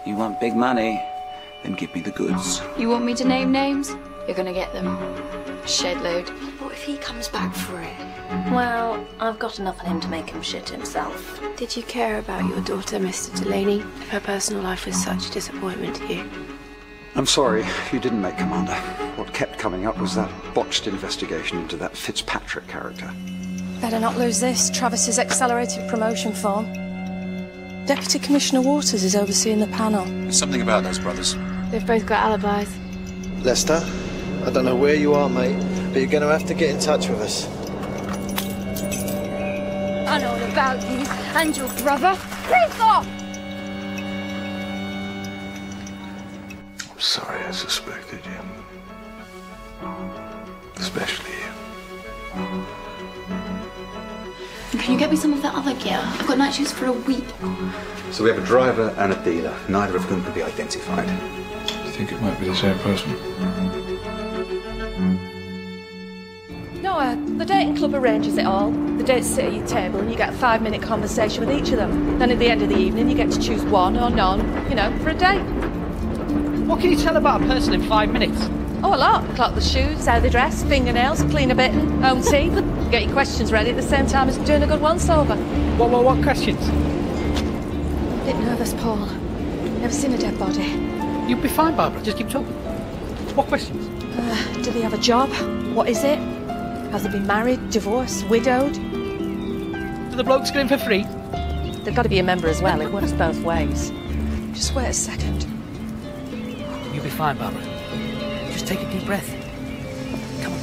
You want big money? Then give me the goods. You want me to name names? You're gonna get them. Shed load. What if he comes back for it? Well, I've got enough on him to make him shit himself. Did you care about your daughter, Mr. Delaney? If her personal life was such a disappointment to you? I'm sorry, you didn't make Commander. What kept coming up was that botched investigation into that Fitzpatrick character. Better not lose this. Travis's accelerated promotion form. Deputy Commissioner Waters is overseeing the panel. There's something about those brothers. They've both got alibis. Lester, I don't know where you are, mate, but you're going to have to get in touch with us. I know all about you and your brother. Please off! I'm sorry I suspected you. Especially you. Can you get me some of that other gear? I've got night shifts for a week. So we have a driver and a dealer. Neither of whom can be identified. Do you think it might be the same person? No, the dating club arranges it all. The dates sit at your table and you get a 5-minute conversation with each of them. Then at the end of the evening, you get to choose one or none, for a date. What can you tell about a person in 5 minutes? Oh, a lot. Clock the shoes, how they dress, fingernails, clean a bitten, own teeth. Get your questions ready at the same time as doing a good once-over. What questions? A bit nervous, Paul. Never seen a dead body. You'll be fine, Barbara. Just keep talking. What questions? Do they have a job? What is it? Has they been married, divorced, widowed? Do the blokes get in for free? They've got to be a member as well. It works both ways. Just wait a second. You'll be fine, Barbara. Just take a deep breath. Come on.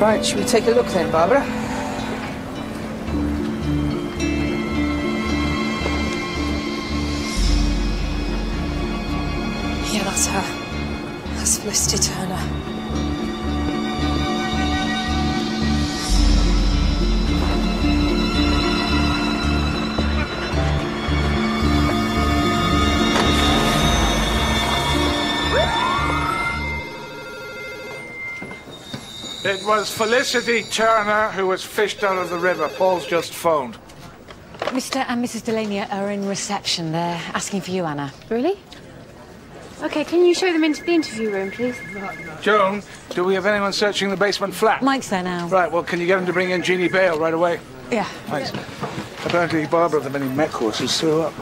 Right, should we take a look then, Barbara? Yeah, that's her. That's Felicity Turner. It was Felicity Turner who was fished out of the river. Paul's just phoned. Mr. and Mrs. Delaney are in reception. They're asking for you, Anna. Really? Okay, can you show them into the interview room, please? Joan, do we have anyone searching the basement flat? Mike's there now. Right, well, can you get him to bring in Jeannie Bale right away? Yeah. Thanks. Apparently, Barbara of the many mech horses threw up.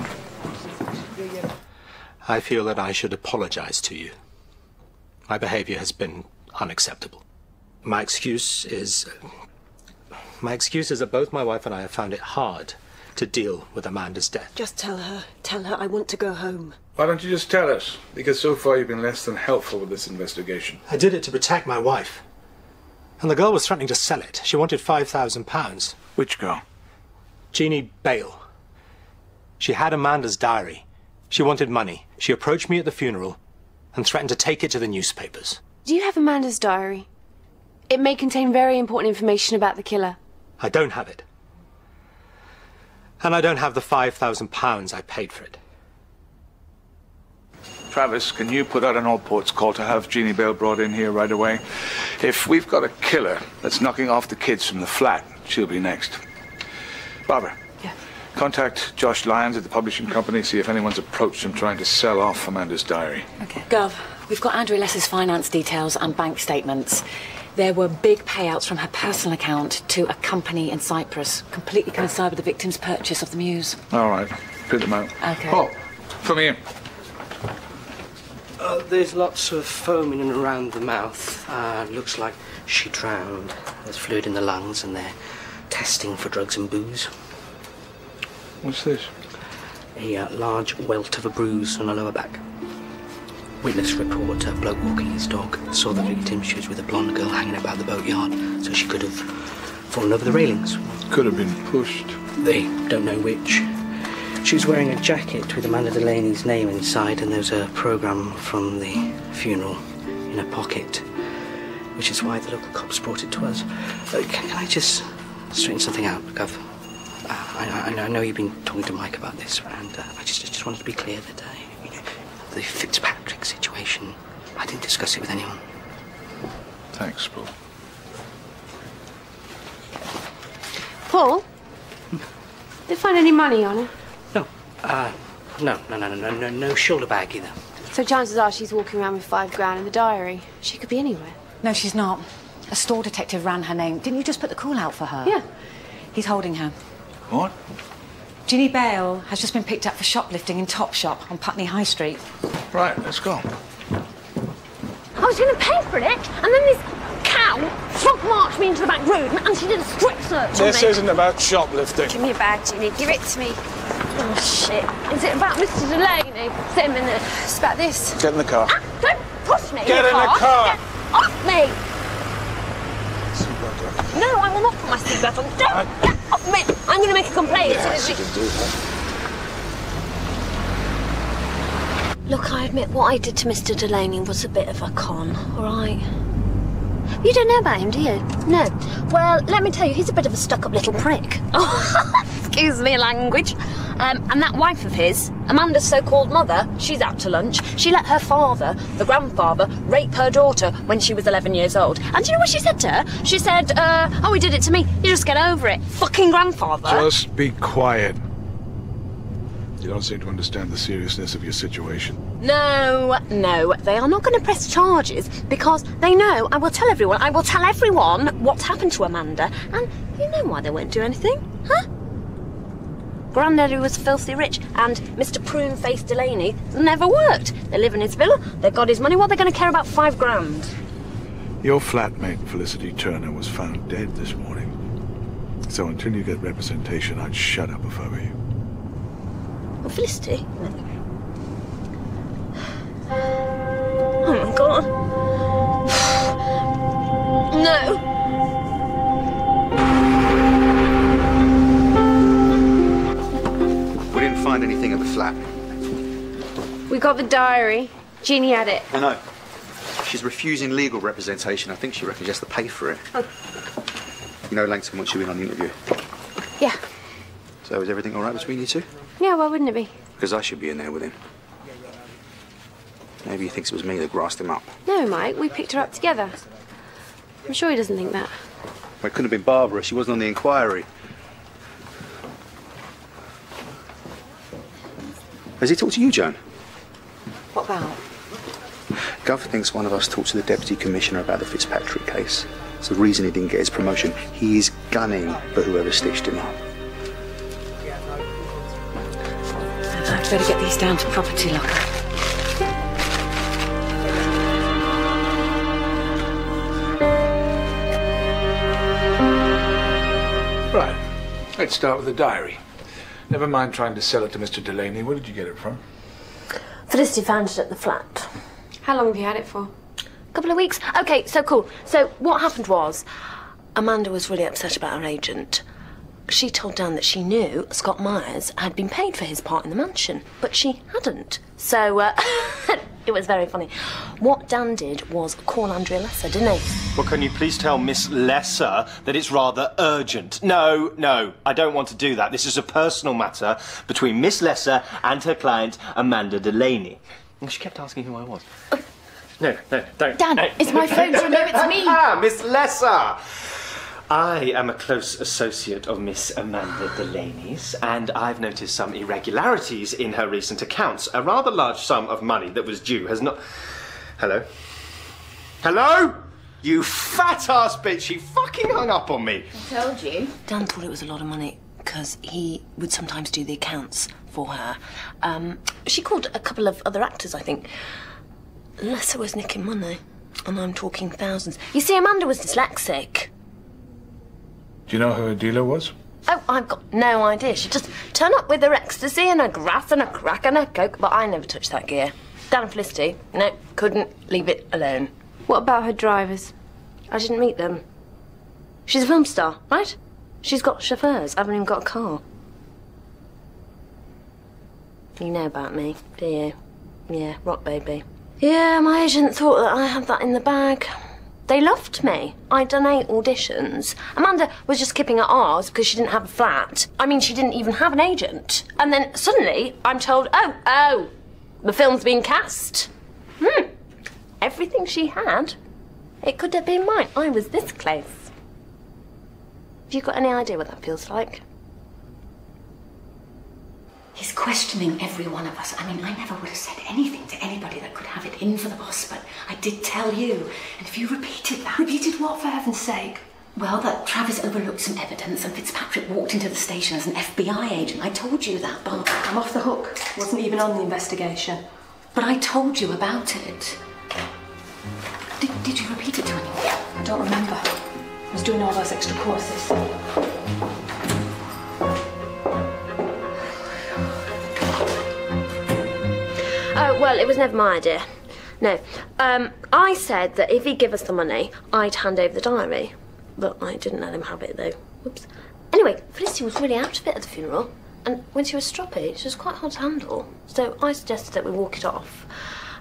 I feel that I should apologize to you. My behavior has been unacceptable. My excuse is that both my wife and I have found it hard to deal with Amanda's death. Just tell her I want to go home. Why don't you just tell us? Because so far you've been less than helpful with this investigation. I did it to protect my wife. And the girl was threatening to sell it. She wanted £5,000. Which girl? Jeannie Bale. She had Amanda's diary. She wanted money. She approached me at the funeral and threatened to take it to the newspapers. Do you have Amanda's diary? It may contain very important information about the killer. I don't have it. And I don't have the £5,000 I paid for it. Travis, can you put out an all-ports call to have Jeannie Bale brought in here right away? If we've got a killer that's knocking off the kids from the flat, she'll be next. Barbara. Yeah. Contact Josh Lyons at the publishing company, see if anyone's approached him trying to sell off Amanda's diary. Okay. Gov, we've got Andrew Less's finance details and bank statements. There were big payouts from her personal account to a company in Cyprus. Completely coincide with the victim's purchase of the Muse. All right. Print them out. Okay. Paul, come here. There's lots of foaming around the mouth. Looks like she drowned. There's fluid in the lungs and they're testing for drugs and booze. What's this? A large welt of a bruise on her lower back. Witness report, a bloke walking his dog saw the victim. She was with a blonde girl hanging about the boatyard, so she could have fallen over the railings. Could have been pushed. They don't know which. She was wearing a jacket with Amanda Delaney's name inside, and there was a programme from the funeral in her pocket, which is why the local cops brought it to us. Can I just straighten something out, Gov? I know you've been talking to Mike about this, and I just wanted to be clear that the Fitzpatrick situation, I didn't discuss it with anyone. Thanks, Paul. Paul? Did they find any money on her? No shoulder bag either. So chances are she's walking around with £5 in the diary. She could be anywhere. No, she's not. A store detective ran her name. Didn't you just put the call out for her? Yeah. He's holding her. What? Jeannie Bale has just been picked up for shoplifting in Topshop on Putney High Street. Right, let's go. I was going to pay for it, and then this cow frog marched me into the back room, and she did a strip search on me. This isn't about shoplifting. Give me your bag, Ginny. Give it to me. Oh, shit. Is it about Mr. Delaney? Say a minute. It's about this. Get in the car. Ah, don't push me. Get in the car. Get off me. No, I will not put my seatbelt on. Don't get off me. I'm going to make a complaint. Yes, you can do that. Look, I admit what I did to Mr. Delaney was a bit of a con, all right? You don't know about him, do you? No. Well, let me tell you, he's a bit of a stuck-up little prick. Oh, excuse me language. And that wife of his, Amanda's so-called mother, she's out to lunch. She let her father, the grandfather, rape her daughter when she was 11 years old. And do you know what she said to her? She said, oh, he did it to me. You just get over it. Fucking grandfather. Just be quiet. You don't seem to understand the seriousness of your situation. No, they are not going to press charges because they know I will tell everyone what's happened to Amanda. And you know why they won't do anything, huh? Granddaddy was filthy rich, and Mr. Prune-Faced Delaney never worked. They live in his villa, they've got his money, what are they going to care about £5? Your flatmate, Felicity Turner, was found dead this morning. So until you get representation, I'd shut up if I were you. Well, Felicity? Oh, my God. No. We didn't find anything at the flat. We got the diary. Jeannie had it. I know. She's refusing legal representation. I think she reckons she has to pay for it. Oh. You know Langton wants you in on the interview. Yeah. So is everything all right between you two? Yeah, why wouldn't it be? Because I should be in there with him. Maybe he thinks it was me that grassed him up. No, Mike, we picked her up together. I'm sure he doesn't think that. Well, it couldn't have been Barbara. She wasn't on the inquiry. Has he talked to you, Joan? What about? Gov thinks one of us talked to the Deputy Commissioner about the Fitzpatrick case. It's the reason he didn't get his promotion. He is gunning for whoever stitched him up. I'd better get these down to property locker. Right. Let's start with the diary. Never mind trying to sell it to Mr. Delaney. Where did you get it from? Felicity found it at the flat. How long have you had it for? A couple of weeks. Okay, so cool. So what happened was, Amanda was really upset about her agent. She told Dan that she knew Scott Myers had been paid for his part in the mansion, but she hadn't. So, it was very funny. What Dan did was call Andrea Lesser, didn't he? Well, can you please tell Miss Lesser that it's rather urgent? No, I don't want to do that. This is a personal matter between Miss Lesser and her client, Amanda Delaney. And she kept asking who I was. No, don't. Dan, it's my phone, so no, it's me. Miss Lesser! I am a close associate of Miss Amanda Delaney's, and I've noticed some irregularities in her recent accounts. A rather large sum of money that was due has not... Hello? Hello? You fat-ass bitch, she fucking hung up on me. I told you. Dan thought it was a lot of money, because he would sometimes do the accounts for her. She called a couple of other actors, I think. Lesser was nicking money, and I'm talking thousands. You see, Amanda was dyslexic. Do you know who her dealer was? Oh, I've got no idea. She'd just turn up with her ecstasy and her grass and her crack and her coke, but I never touched that gear. Dan and Felicity, no, couldn't leave it alone. What about her drivers? I didn't meet them. She's a film star, right? She's got chauffeurs. I haven't even got a car. You know about me, do you? Yeah, rock baby. Yeah, my agent thought that I had that in the bag. They loved me. I'd done 8 auditions. Amanda was just skipping at ours because she didn't have a flat. I mean, she didn't even have an agent. And then suddenly I'm told, oh, the film's been cast. Everything she had, it could have been mine. I was this close. Have you got any idea what that feels like? He's questioning every one of us. I mean, I never would have said anything to anybody that could have it in for the boss, but I did tell you. And if you repeated that... Repeated what, for heaven's sake? Well, that Travis overlooked some evidence and Fitzpatrick walked into the station as an FBI agent. I told you that, but... I'm off the hook. Wasn't even on the investigation. But I told you about it. Did you repeat it to anyone? I don't remember. I was doing all those extra courses. Well, it was never my idea. No. I said that if he'd give us the money, I'd hand over the diary. But I didn't let him have it, though. Whoops. Anyway, Felicity was really out of it at the funeral. And when she was stroppy, she was quite hard to handle. So I suggested that we walk it off.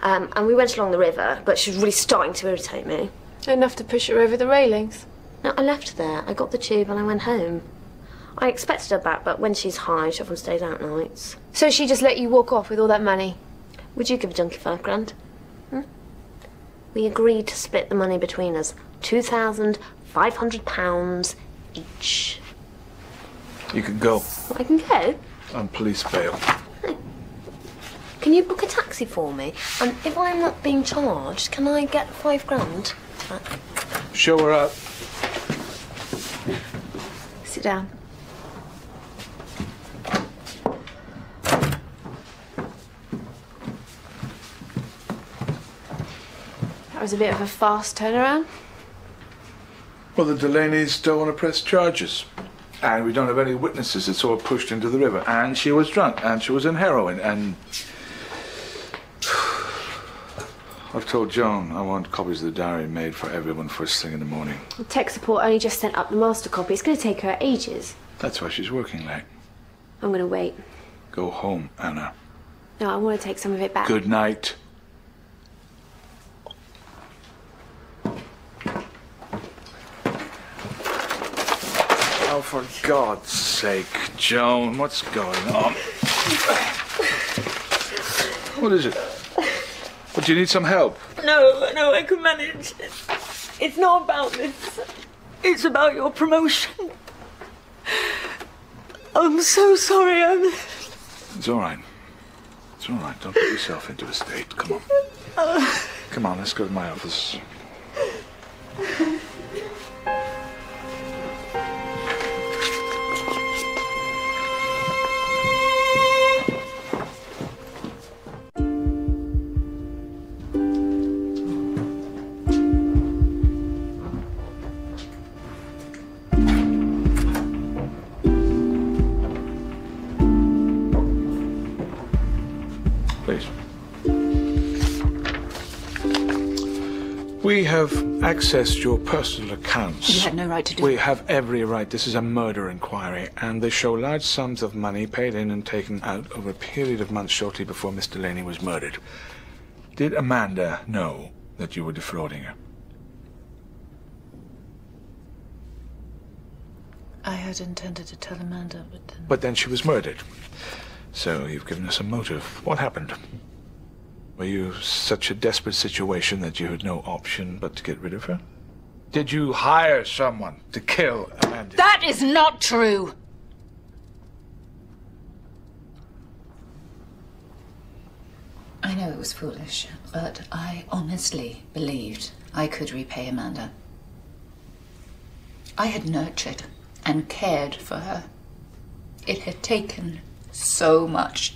And we went along the river, but she was really starting to irritate me. Enough to push her over the railings? No, I left her there. I got the tube and I went home. I expected her back, but when she's high, she often stays out nights. So she just let you walk off with all that money? Would you give a junkie £5 grand? We agreed to split the money between us. £2,500 each. You can go. I can go? On police bail. Can you book a taxi for me? And if I'm not being charged, can I get £5 grand? Show her up. Sit down. That was a bit of a fast turnaround. Well, the Delaney's don't want to press charges. And we don't have any witnesses. It's all pushed into the river. And she was drunk. And she was in heroin. And... I've told Joan I want copies of the diary made for everyone first thing in the morning. The tech support only just sent up the master copy. It's going to take her ages. That's why she's working late. I'm going to wait. Go home, Anna. No, I want to take some of it back. Good night. Oh, for God's sake, Joan, what's going on? What is it? What, do you need some help? No, I can manage. It's not about this. It's about your promotion. I'm so sorry. It's all right. It's all right. Don't put yourself into a state. Come on. Come on, let's go to my office. Please. We have accessed your personal accounts. You had no right to do We have every right. This is a murder inquiry, and they show large sums of money paid in and taken out over a period of months shortly before Miss Delaney was murdered. Did Amanda know that you were defrauding her? I had intended to tell Amanda, but then... But then she was murdered. So you've given us a motive. What happened? Were you such a desperate situation that you had no option but to get rid of her? Did you hire someone to kill Amanda? That is not true! I know it was foolish, but I honestly believed I could repay Amanda. I had nurtured and cared for her. It had taken so much.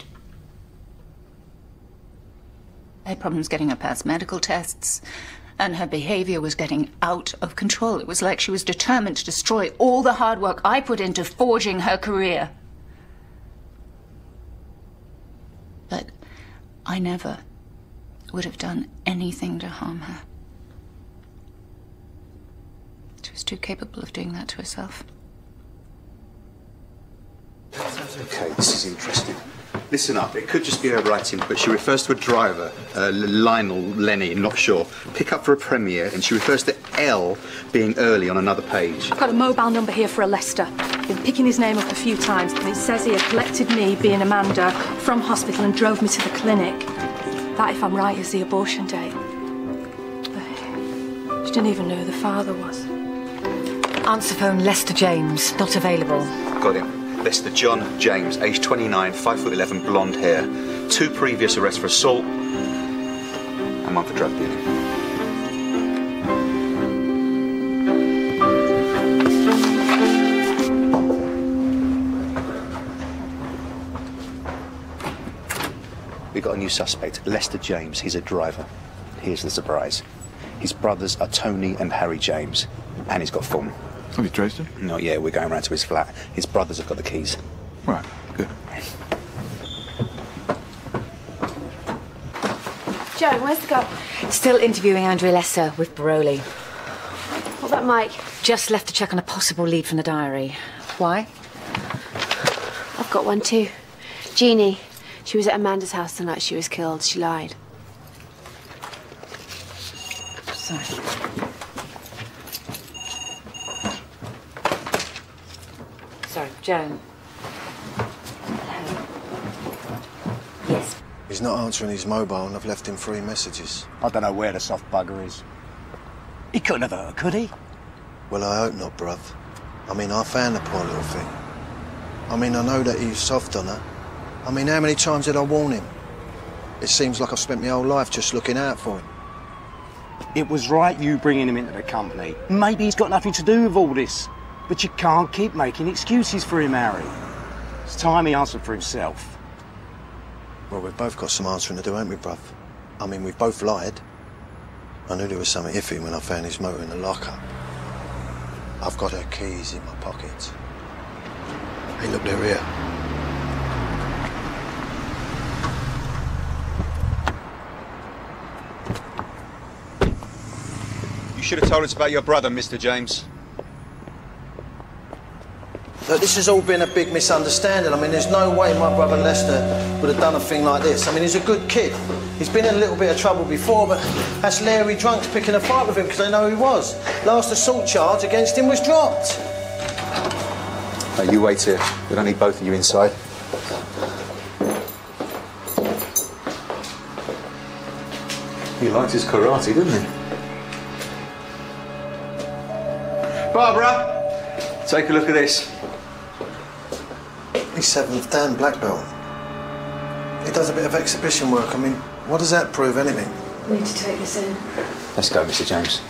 I had problems getting her past medical tests, and her behavior was getting out of control. It was like she was determined to destroy all the hard work I put into forging her career. But I never would have done anything to harm her. She was too capable of doing that to herself. Okay, this is interesting. Listen up, it could just be her writing, but she refers to a driver, Lionel, Lenny, not sure. Pick up for a premiere, and she refers to L being early on another page. I've got a mobile number here for a Lester. Been picking his name up a few times, and it says he had collected me, being Amanda, from hospital and drove me to the clinic. That, if I'm right, is the abortion date. She didn't even know who the father was. Answer phone Lester James, not available. Got him. Lester John James, age 29, 5'11", blonde hair. 2 previous arrests for assault and 1 for drug dealing. We got a new suspect, Lester James. He's a driver. Here's the surprise. His brothers are Tony and Harry James, and he's got phone. Have you traced him? Not yet. We're going round to his flat. His brothers have got the keys. Right. Good. Joan, where's the girl? Still interviewing Andrea Lester with Baroli. What about Mike? Just left to check on a possible lead from the diary. Why? I've got one too. Jeannie. She was at Amanda's house the night she was killed. She lied. Sorry. Sorry, Joan. Yes. He's not answering his mobile and I've left him 3 messages. I don't know where the soft bugger is. He couldn't have hurt her, could he? Well, I hope not, bruv. I mean, I found the poor little thing. I mean, I know that he's soft on her. I mean, how many times did I warn him? It seems like I've spent my whole life just looking out for him. It was right you bringing him into the company. Maybe he's got nothing to do with all this. But you can't keep making excuses for him, Harry. It's time he answered for himself. Well, we've both got some answering to do, haven't we, bruv? I mean, we've both lied. I knew there was something iffy when I found his motor in the lockup. I've got her keys in my pockets. Hey, look, they're here. You should have told us about your brother, Mr. James. Look, this has all been a big misunderstanding. I mean, there's no way my brother Lester would have done a thing like this. I mean, he's a good kid. He's been in a little bit of trouble before, but that's Larry drunks picking a fight with him because they know who he was. Last assault charge against him was dropped. Hey, you wait here. We don't need both of you inside. He liked his karate, didn't he? Barbara, take a look at this. He's 7th Dan black belt. He does a bit of exhibition work. I mean, what does that prove, anything? We need to take this in. Let's go, Mr. James.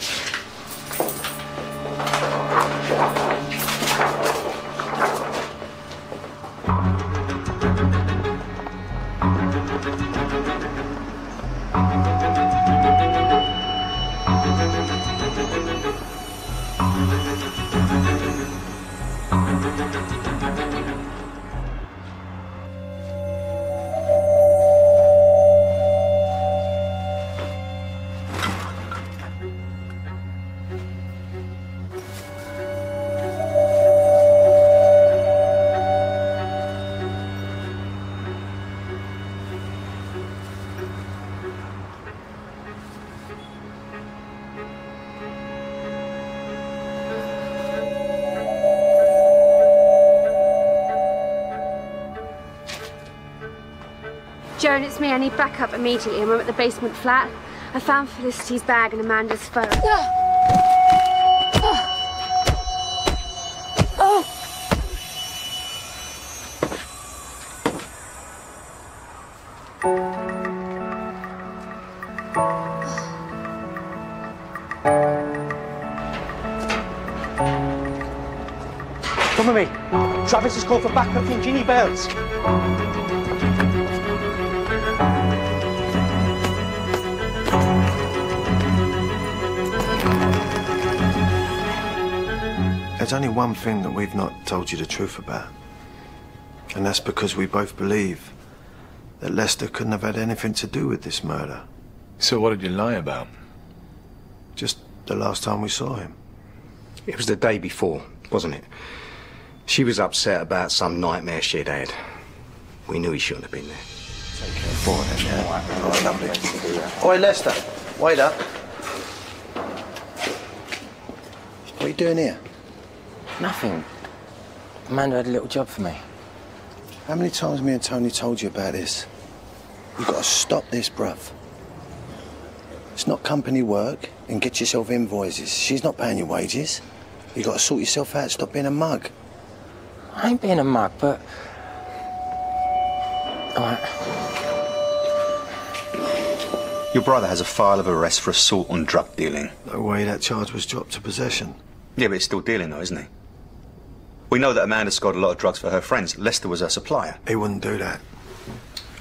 Joan, it's me. I need backup immediately. I'm at the basement flat. I found Felicity's bag and Amanda's phone. Come with me. Travis has called for backup from Ginny Bells. There's only one thing that we've not told you the truth about. And that's because we both believe that Lester couldn't have had anything to do with this murder. So what did you lie about? Just the last time we saw him. It was the day before, wasn't it? She was upset about some nightmare she'd had. We knew he shouldn't have been there. Take care for him, yeah? All right, lovely. Oi, Lester, wait up. What are you doing here? Nothing. Amanda had a little job for me. How many times me and Tony told you about this? You've got to stop this, bruv. It's not company work, and get yourself invoices. She's not paying your wages. You've got to sort yourself out, stop being a mug. I ain't being a mug, but... Alright. Your brother has a file of arrest for assault on drug dealing. No way that charge was dropped to possession. Yeah, but it's still dealing though, isn't he? We know that Amanda's got a lot of drugs for her friends. Lester was her supplier. He wouldn't do that.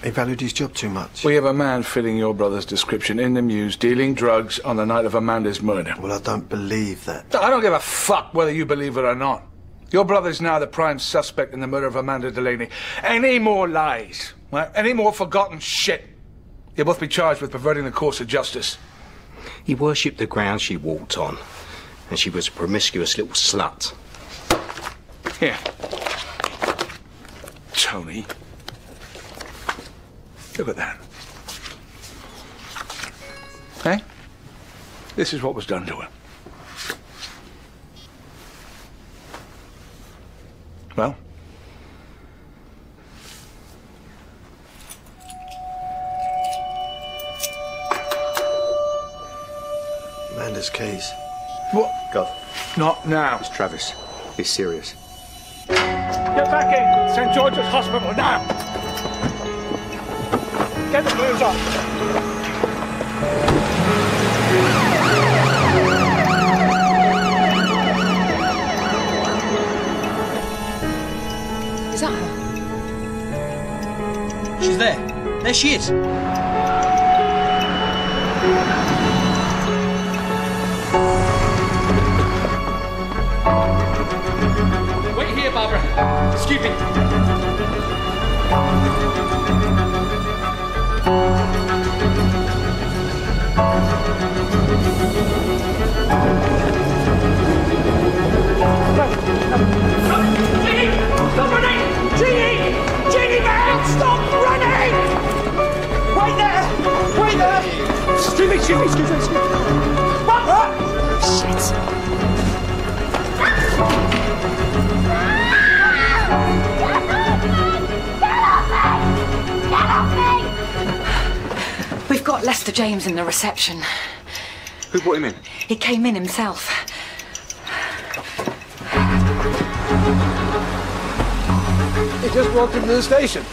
He valued his job too much. We have a man fitting your brother's description in the Mews, dealing drugs on the night of Amanda's murder. Well, I don't believe that. I don't give a fuck whether you believe it or not. Your brother's now the prime suspect in the murder of Amanda Delaney. Any more lies, right? Any more forgotten shit, you'll both be charged with perverting the course of justice. He worshipped the ground she walked on, and she was a promiscuous little slut. Here. Tony. Look at that. Hey? This is what was done to her. Well? Amanda's keys. What? Go. Not now. It's Travis. He's serious. Get back in! St. George's Hospital, now! Get the blues off! Is that her? She's there. There she is. Wait here, Barbara. Excuse me. Jeannie! Stop running! Jeannie! Jeannie, man! Stop running! Wait there! Wait there! Excuse me, excuse me. Barbara! Shit! We've got Lester James in the reception. Who brought him in? He came in himself. He just walked into the station.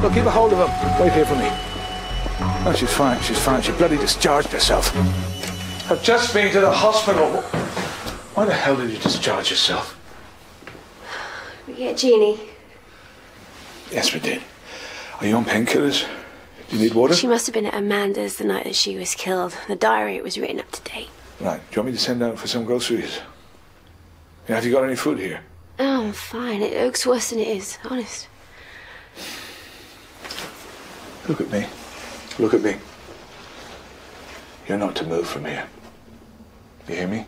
Look, keep a hold of him. Wait here for me. Oh, she's fine, she's fine. She bloody discharged herself. I've just been to the hospital. Why the hell did you discharge yourself? We get Jeannie. Yes, we did. Are you on painkillers? Do you need water? She must have been at Amanda's the night that she was killed. The diary was written up to date. Right. Do you want me to send out for some groceries? Yeah, have you got any food here? Oh, I'm fine. It looks worse than it is, honest. Look at me. Look at me. You're not to move from here. You hear me?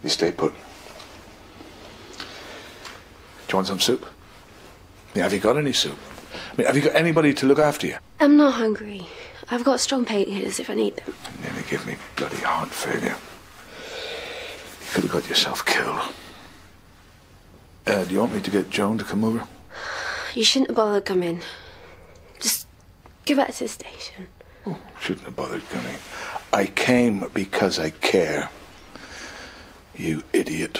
You stay put. Do you want some soup? Yeah, have you got any soup? I mean, have you got anybody to look after you? I'm not hungry. I've got strong painkillers if I need them. You nearly give me bloody heart failure. You could have got yourself killed. Do you want me to get Joan to come over? You shouldn't have bothered coming. Just go back to the station. Oh, shouldn't have bothered coming. I came because I care. You idiot.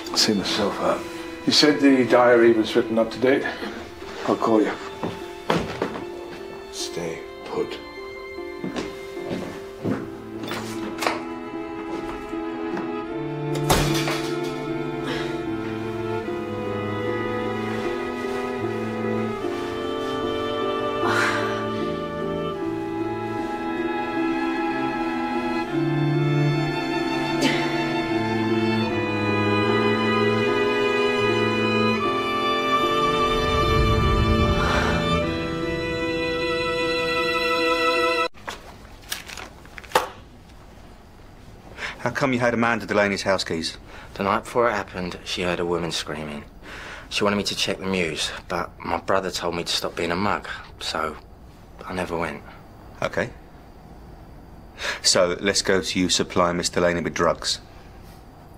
I'll see myself out. You said the diary was written up to date? I'll call you. Stay put. How come you had Amanda Delaney's house keys? The night before it happened, she heard a woman screaming. She wanted me to check the Mews, but my brother told me to stop being a mug, so I never went. Okay. So let's go to you supplying Miss Delaney with drugs.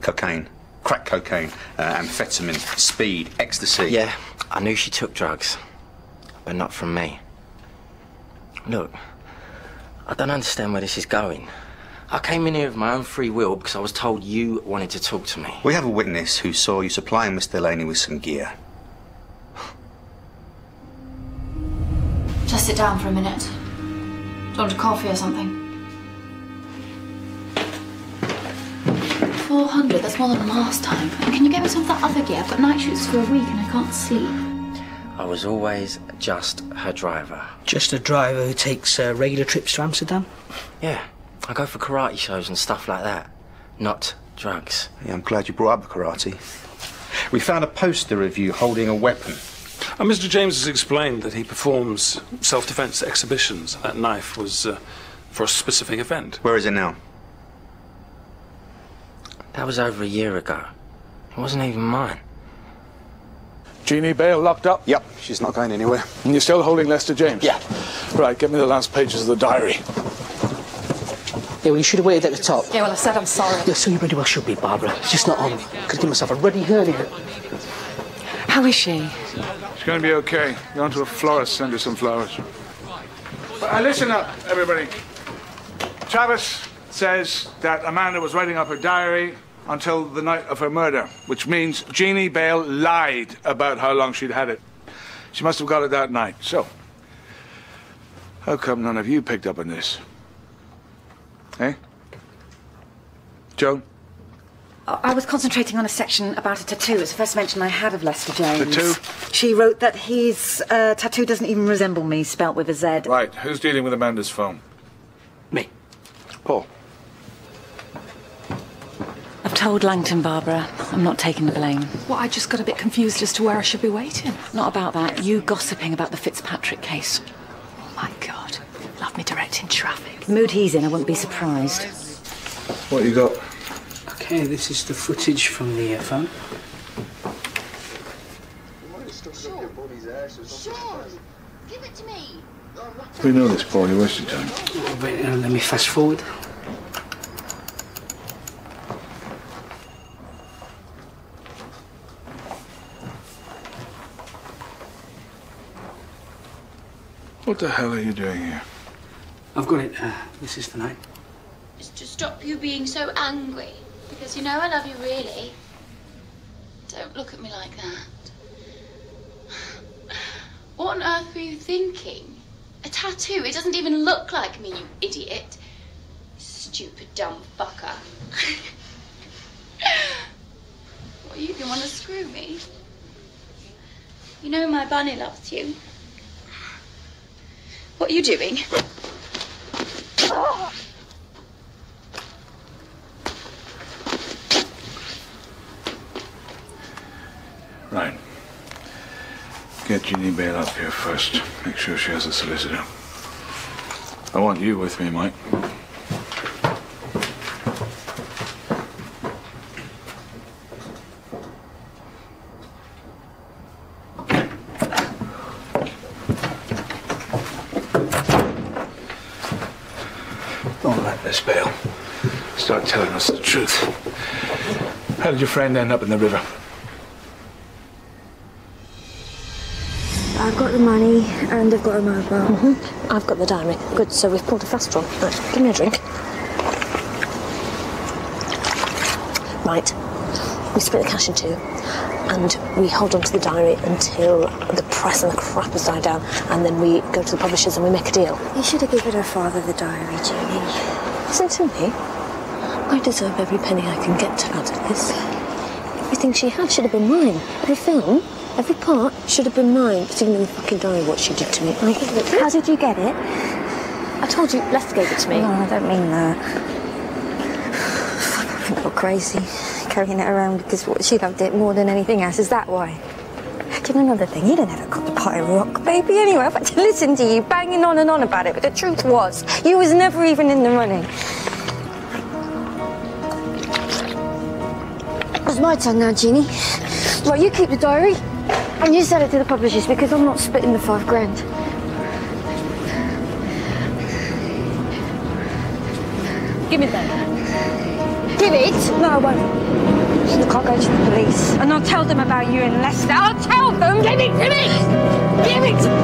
Cocaine, crack cocaine, amphetamine, speed, ecstasy. Yeah, I knew she took drugs, but not from me. Look, I don't understand where this is going. I came in here of my own free will because I was told you wanted to talk to me. We have a witness who saw you supplying Miss Delaney with some gear. Just sit down for a minute. Do you want a coffee or something? 400, that's more than last time. And can you get me some of that other gear? I've got night shoots for a week and I can't sleep. I was always just her driver. Just a driver who takes regular trips to Amsterdam? Yeah, I go for karate shows and stuff like that. Not drugs. Yeah, I'm glad you brought up the karate. We found a poster of you holding a weapon. And Mr. James has explained that he performs self-defense exhibitions. That knife was for a specific event. Where is it now? That was over a year ago. It wasn't even mine. Jeannie Bale locked up? Yep, she's not going anywhere. And you're still holding Lester James? Yeah. Right, get me the last pages of the diary. Yeah, well, you should have waited at the top. Yeah, well, I said I'm sorry. Yeah, so you bloody well should be, Barbara. It's just not on. Could give myself a ruddy hernia. How is she? She's going to be okay. Go on to a florist, send her some flowers. Listen up, everybody. Travis says that Amanda was writing up her diary until the night of her murder, which means Jeannie Bale lied about how long she'd had it. She must have got it that night. So, how come none of you picked up on this? Eh? Joan? I was concentrating on a section about a tattoo. It's the first mention I had of Lester James. Tattoo? She wrote that his tattoo doesn't even resemble me, spelt with a Z. Right. Who's dealing with Amanda's phone? Me. Paul. I've told Langton, Barbara. I'm not taking the blame. Well, I just got a bit confused as to where I should be waiting. Not about that. You gossiping about the Fitzpatrick case. Oh, my God. Love me directing traffic. The mood he's in, I wouldn't be surprised. What you got? Okay, this is the footage from the phone. Sure. Give it to me. We know this, Paul. You're wasting time. Wait, let me fast forward. What the hell are you doing here? I've got it. This is the night. It's to stop you being so angry. Because you know I love you, really. Don't look at me like that. What on earth were you thinking? A tattoo? It doesn't even look like me, you idiot. Stupid, dumb fucker. What, you want to screw me? You know my bunny loves you. What are you doing? Right. Get Jeannie Bale up here first. Make sure she has a solicitor. I want you with me, Mike. Don't let Miss Bale start telling us the truth. How did your friend end up in the river? I've got the money and I've got a mobile. I've got the diary. Good, so we've pulled a fast one. Right, give me a drink. Right, we split the cash in two and we hold on to the diary until the press and the crap has died down, and then we go to the publishers and we make a deal. You should have given her father the diary, Jeannie. Listen to me. I deserve every penny I can get out of this. Everything she had should have been mine. Every film, every part should have been mine. But even in the fucking diary, what she did to me. How did you get it? I told you, Lester gave it to me. No, I don't mean that. I think you're crazy, carrying it around because she loved it more than anything else. Is that why? Do you know another thing? You'd have never got the pie rock, baby, anyway. I've had to listen to you banging on and on about it, but the truth was, you was never even in the running. It's my turn now, Jeannie. Right, you keep the diary, and you sell it to the publishers, because I'm not splitting the $5 grand. Give me that. Give it? No, I won't. Look, I'll go to the police, and I'll tell them about you and Lester. I'll tell them! Give it to me! Give it to me!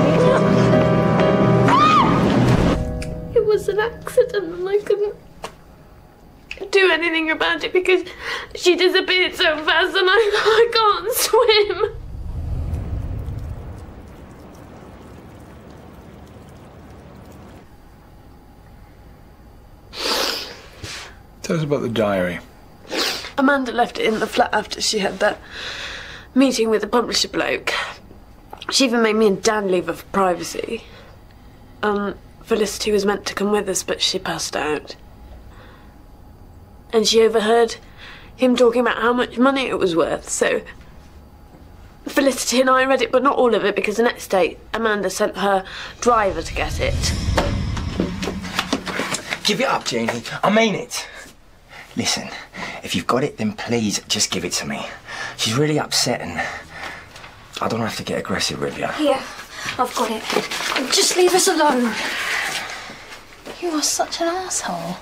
It was an accident and I couldn't do anything about it because she disappeared so fast and I can't swim. Tell us about the diary. Amanda left it in the flat after she had that meeting with the publisher bloke. She even made me and Dan leave her for privacy. Felicity was meant to come with us, but she passed out. And she overheard him talking about how much money it was worth, so Felicity and I read it, but not all of it, because the next day Amanda sent her driver to get it. Give it up, Jeannie. I mean it. Listen, if you've got it, then please just give it to me. She's really upset and I don't have to get aggressive with you. Here, I've got it. Just leave us alone. You are such an asshole.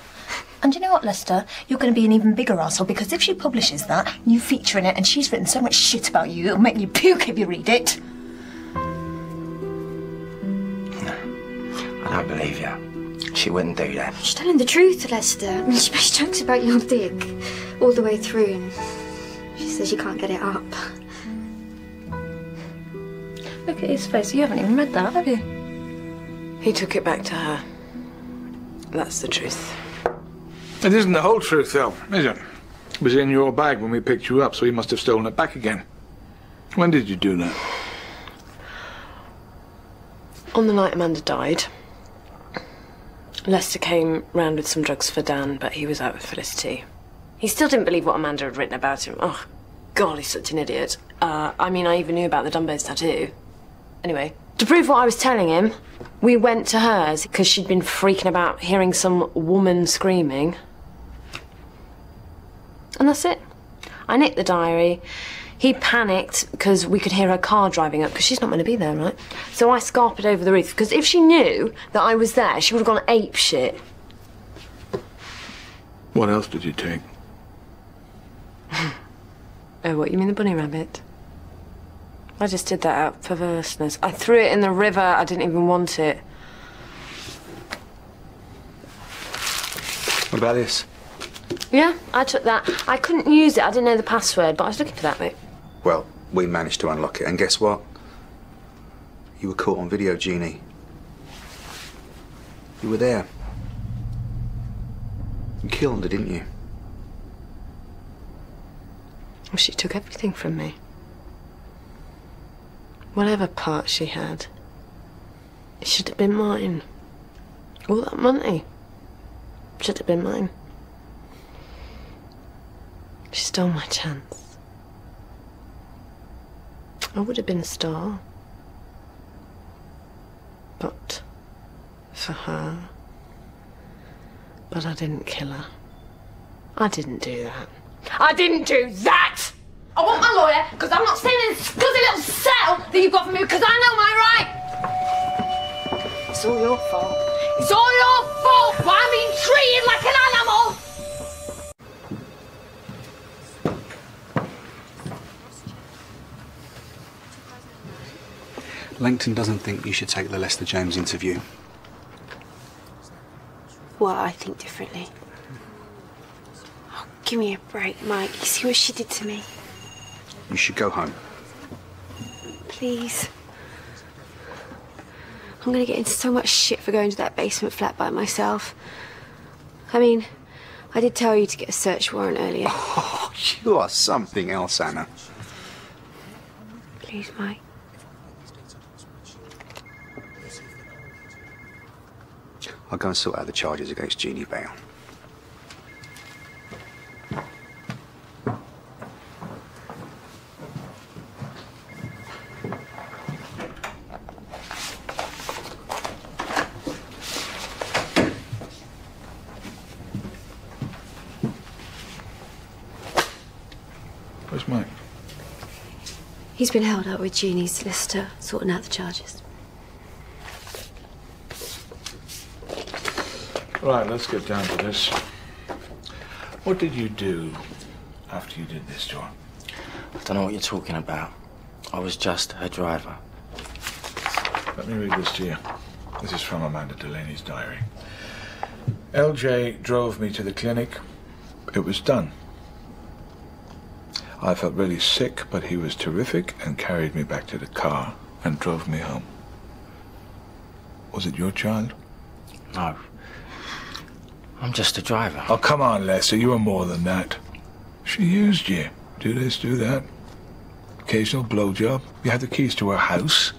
And you know what, Lester? You're going to be an even bigger asshole because if she publishes that, you feature in it and she's written so much shit about you, it'll make you puke if you read it. I don't believe you. She wouldn't do that. She's telling the truth, Lester. I mean, she makes jokes about your dick all the way through and she says you can't get it up. Look at his face. You haven't even read that, have you? He took it back to her. That's the truth. It isn't the whole truth, though, is it? It was in your bag when we picked you up, so he must have stolen it back again. When did you do that? On the night Amanda died, Lester came round with some drugs for Dan, but he was out with Felicity. He still didn't believe what Amanda had written about him. Oh, God, he's such an idiot. I mean, I even knew about the Dunbar's tattoo. Anyway, to prove what I was telling him, we went to hers because she'd been freaking about hearing some woman screaming. And that's it. I nicked the diary. He panicked because we could hear her car driving up because she's not going to be there, right? So I scarpered over the roof because if she knew that I was there, she would have gone ape shit. What else did you take? Oh, what, you mean the bunny rabbit? I just did that out of perverseness. I threw it in the river. I didn't even want it. What about this? Yeah, I took that. I couldn't use it. I didn't know the password, but I was looking for that bit. Well, we managed to unlock it, and guess what? You were caught on video, Jeannie. You were there. You killed her, didn't you? Well, she took everything from me. Whatever part she had, it should have been mine. All that money should have been mine. She stole my chance. I would have been a star. But for her. But I didn't kill her. I didn't do that. I didn't do that! I want my lawyer, because I'm not staying in this scuzzy little cell that you've got for me, because I know my right! It's all your fault. It's all your fault for I'm being treated like an animal! Langton doesn't think you should take the Lester James interview. Well, I think differently. Oh, give me a break, Mike. You see what she did to me? You should go home. Please. I'm gonna get into so much shit for going to that basement flat by myself. I mean, I did tell you to get a search warrant earlier. Oh, you are something else, Anna. Please, Mike. I'll go and sort out the charges against Jeannie Bale. Where's Mike? He's been held up with Jeannie's solicitor, sorting out the charges. Right, let's get down to this. What did you do after you did this to her? I don't know what you're talking about. I was just her driver. Let me read this to you. This is from Amanda Delaney's diary. LJ drove me to the clinic. It was done. I felt really sick, but he was terrific and carried me back to the car and drove me home. Was it your child? No. I'm just a driver. Oh, come on, Lester. You were more than that. She used you. Do this, do that. Occasional blowjob. You had the keys to her house.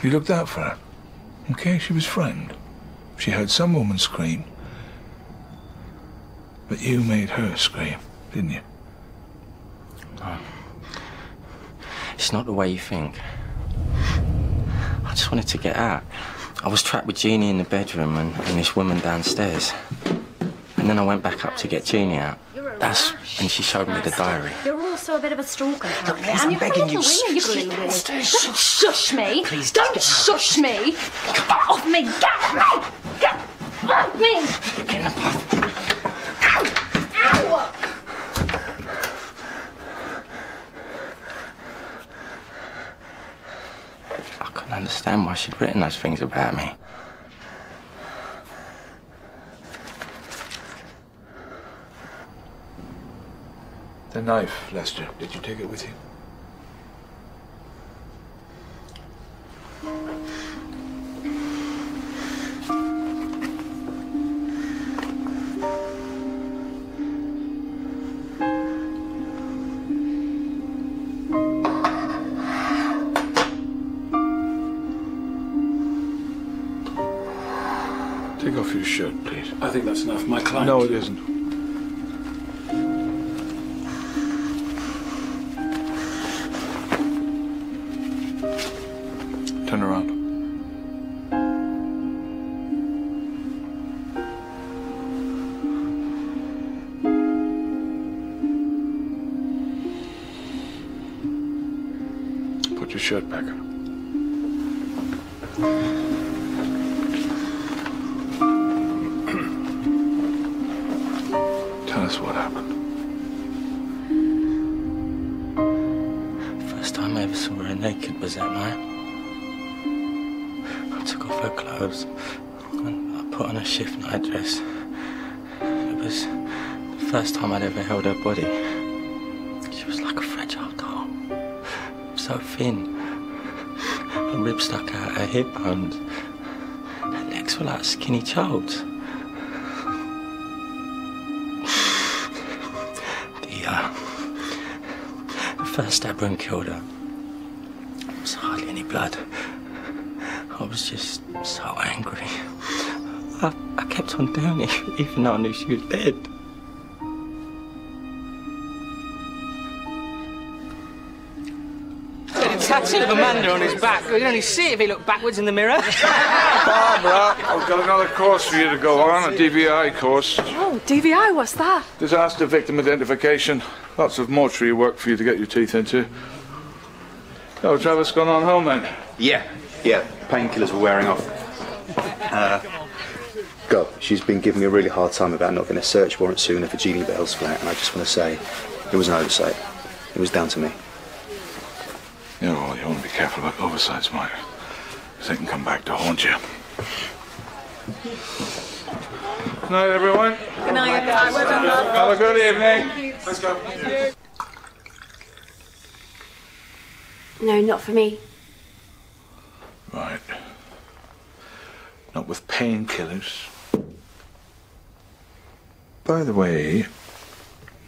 You looked out for her. Okay, she was frightened. She heard some woman scream. But you made her scream, didn't you? No. It's not the way you think. I just wanted to get out. I was trapped with Jeannie in the bedroom and this woman downstairs. And then I went back up to get Jeannie out. And she showed me the diary. You're also a bit of a stalker, aren't you? Please, And I'm begging you. Don't shush me. Don't shush me. Get off me. Get off me. Get off me. Get in the pub. Ow. I couldn't understand why she'd written those things about me. The knife, Lester. Did you take it with you? Take off your shirt, please. I think that's enough. My client... No, it isn't. Turn around. Put your shirt back on. Tell us what happened. First time I ever saw her naked was that night. I took off her clothes and I put on a shift night dress. It was the first time I'd ever held her body. She was like a fragile doll. So thin. Her ribs stuck out her hip bones. Her legs were like skinny child's. The first stab wound killed her. There was hardly any blood. I was just so angry. I kept on doing it, even though I knew she was dead. A tattoo of Amanda on his back. You can only see it if he looked backwards in the mirror. Barbara, I've got another course for you to go on, a DVI course. Oh, DVI, what's that? Disaster victim identification. Lots of mortuary work for you to get your teeth into. Oh, Travis gone on home then? Yeah. Painkillers were wearing off. God, she's been giving me a really hard time about not getting a search warrant sooner for Jeannie Bell's flat, and I just want to say it was an oversight. It was down to me. Yeah, well, you want to be careful about oversights, Mike. Because they can come back to haunt you. Good night, everyone. Good night, guys. Have a good evening. Let's go. No, not for me. Right. Not with painkillers. By the way,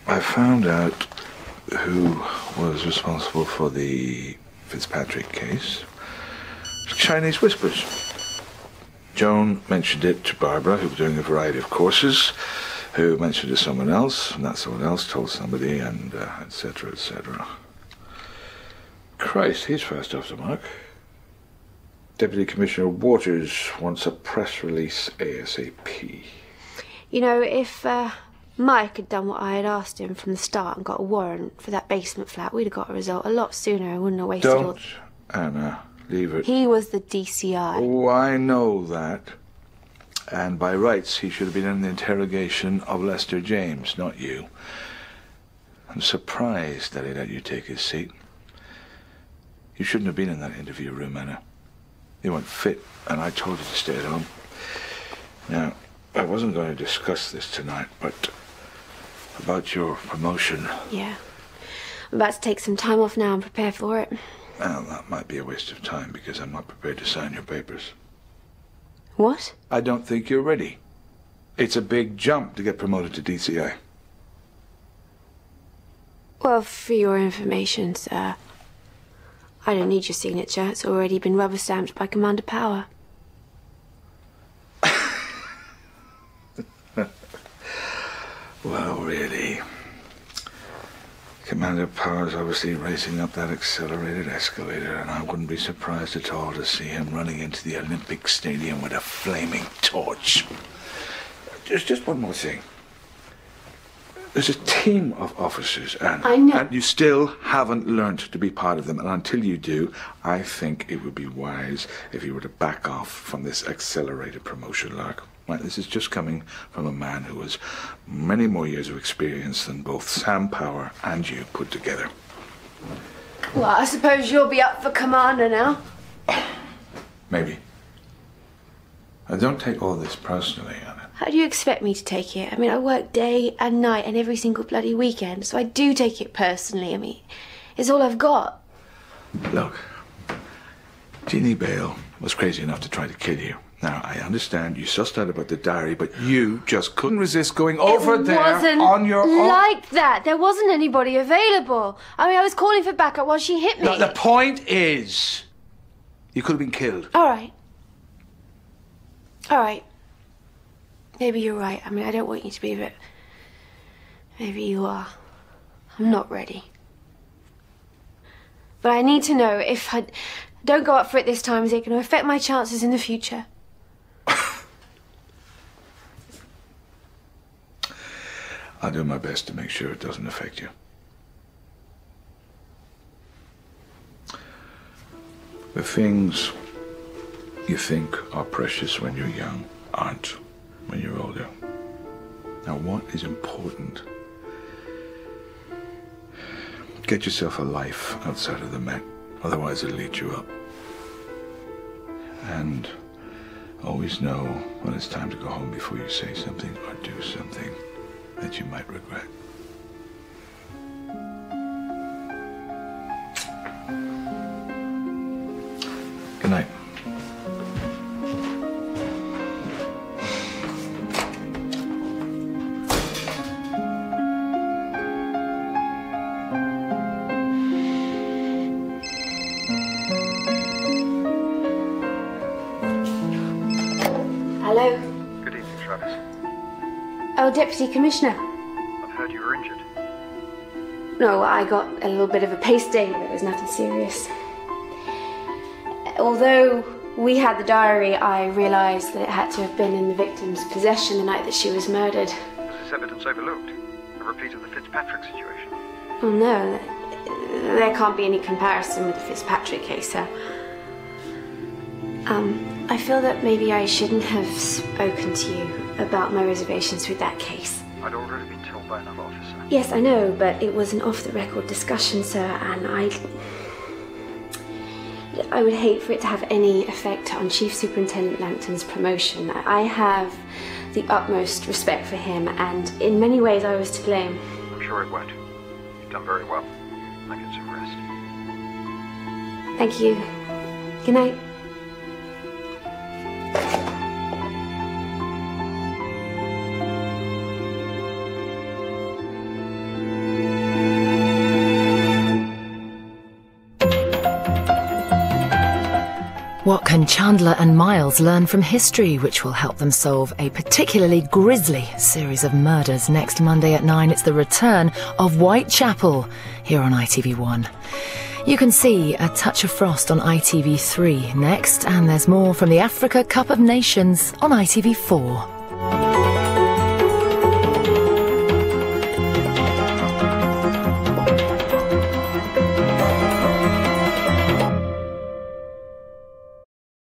I found out who was responsible for the Fitzpatrick case. Chinese whispers. Joan mentioned it to Barbara, who was doing a variety of courses, who mentioned it to someone else, and that someone else told somebody, and etc., etc. Christ, he's fast off the mark. Deputy Commissioner Waters wants a press release ASAP. You know, if Mike had done what I had asked him from the start and got a warrant for that basement flat, we'd have got a result a lot sooner. I wouldn't have wasted all... Don't, Anna, leave it. He was the DCI. Oh, I know that. And by rights, he should have been in the interrogation of Lester James, not you. I'm surprised that he let you take his seat. You shouldn't have been in that interview room, Anna. You weren't fit, and I told you to stay at home. Now, I wasn't going to discuss this tonight, but About your promotion. Yeah. I'm about to take some time off now and prepare for it. Well, that might be a waste of time because I'm not prepared to sign your papers. What? I don't think you're ready. It's a big jump to get promoted to DCI. Well, for your information, sir, I don't need your signature. It's already been rubber-stamped by Commander Power. Well, really. Commander Power's obviously racing up that accelerated escalator, and I wouldn't be surprised at all to see him running into the Olympic Stadium with a flaming torch. Just one more thing. There's a team of officers, and I know. And you still haven't learned to be part of them. And until you do, I think it would be wise if you were to back off from this accelerated promotion lark. Right, this is just coming from a man who has many more years of experience than both Sam Power and you put together. Well, I suppose you'll be up for Commander now. Maybe. I don't take all this personally, Anna. How do you expect me to take it? I mean, I work day and night and every single bloody weekend, so I do take it personally. I mean, it's all I've got. Look, Jeannie Bale was crazy enough to try to kill you. Now, I understand you sussed out about the diary, but you just couldn't resist going over there on your own. It wasn't like that. There wasn't anybody available. I mean, I was calling for backup while she hit me. No, the point is, you could have been killed. All right. All right. Maybe you're right. I mean, I don't want you to be, but maybe you are. I'm not ready. But I need to know if I don't go up for it this time, is it going to affect my chances in the future? I'll do my best to make sure it doesn't affect you. The things you think are precious when you're young aren't when you're older. Now, what is important? Get yourself a life outside of the Met, otherwise it'll eat you up. And always know when it's time to go home before you say something or do something that you might regret. Good night. Hello? Good evening, Travis. Oh, Deputy Commissioner. I've heard you were injured. No, I got a little bit of a pace sting, but it was nothing serious. Although we had the diary, I realised that it had to have been in the victim's possession the night that she was murdered. Was this evidence overlooked? A repeat of the Fitzpatrick situation? Oh no, there can't be any comparison with the Fitzpatrick case, sir. I feel that maybe I shouldn't have spoken to you about my reservations with that case. I'd already been told by another officer. Yes, I know, but it was an off-the-record discussion, sir, and I would hate for it to have any effect on Chief Superintendent Langton's promotion. I have the utmost respect for him, and in many ways I was to blame. I'm sure it won't. You've done very well. Now get some rest. Thank you. Good night. What can Chandler and Miles learn from history, which will help them solve a particularly grisly series of murders? Next Monday at 9, it's the return of Whitechapel here on ITV1. You can see A Touch of Frost on ITV3 next, and there's more from the Africa Cup of Nations on ITV4.